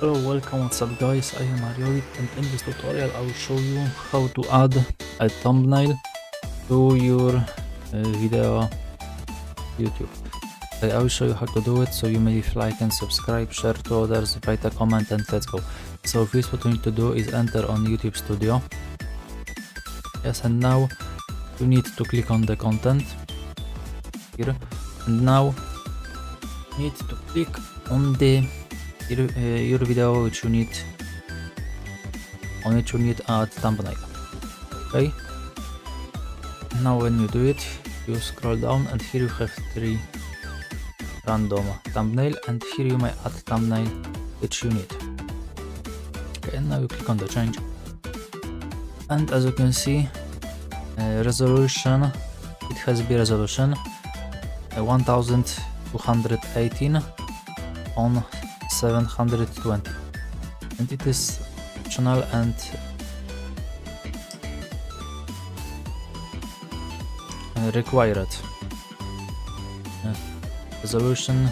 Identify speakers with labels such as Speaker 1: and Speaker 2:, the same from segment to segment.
Speaker 1: Hello, welcome, what's up guys, I am Mariolit, and in this tutorial I will show you how to add a thumbnail to your video YouTube. I will show you how to do it, so you may leave like and subscribe, share to others, write a comment, and let's go. So first what you need to do is enter on YouTube Studio. Yes, and now you need to click on the content here, and now you need to click on the your video which you need add thumbnail. Okay, now when you do it, you scroll down and here you have 3 random thumbnail, and here you may add thumbnail which you need. Okay, and now you click on the change, and as you can see, resolution, it has be resolution 1218 on 720, and it is optional and required. Resolution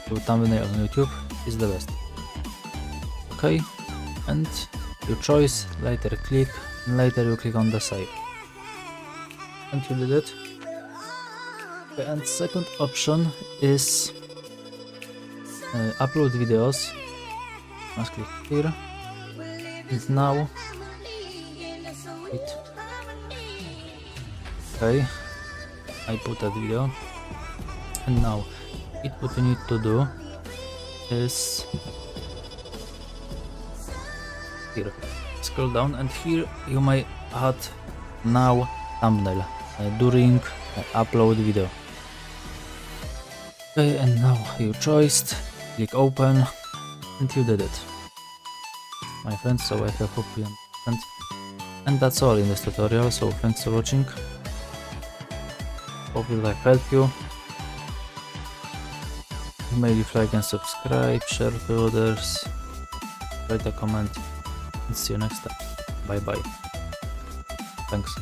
Speaker 1: to thumbnail on YouTube is the best. Okay, and your choice, later click, and later you click on the save, and you did it. Okay, and second option is upload videos. Must click here, and now wait. Okay, I put that video, and now what you need to do is here, scroll down, and here you may add now thumbnail during upload video. Okay, and now you choiced, click open, and you did it, my friends. So I hope you understand, and that's all in this tutorial. So thanks for watching, hope it will help you. You may leave like and subscribe, share to others, write a comment, and see you next time. Bye bye. Thanks.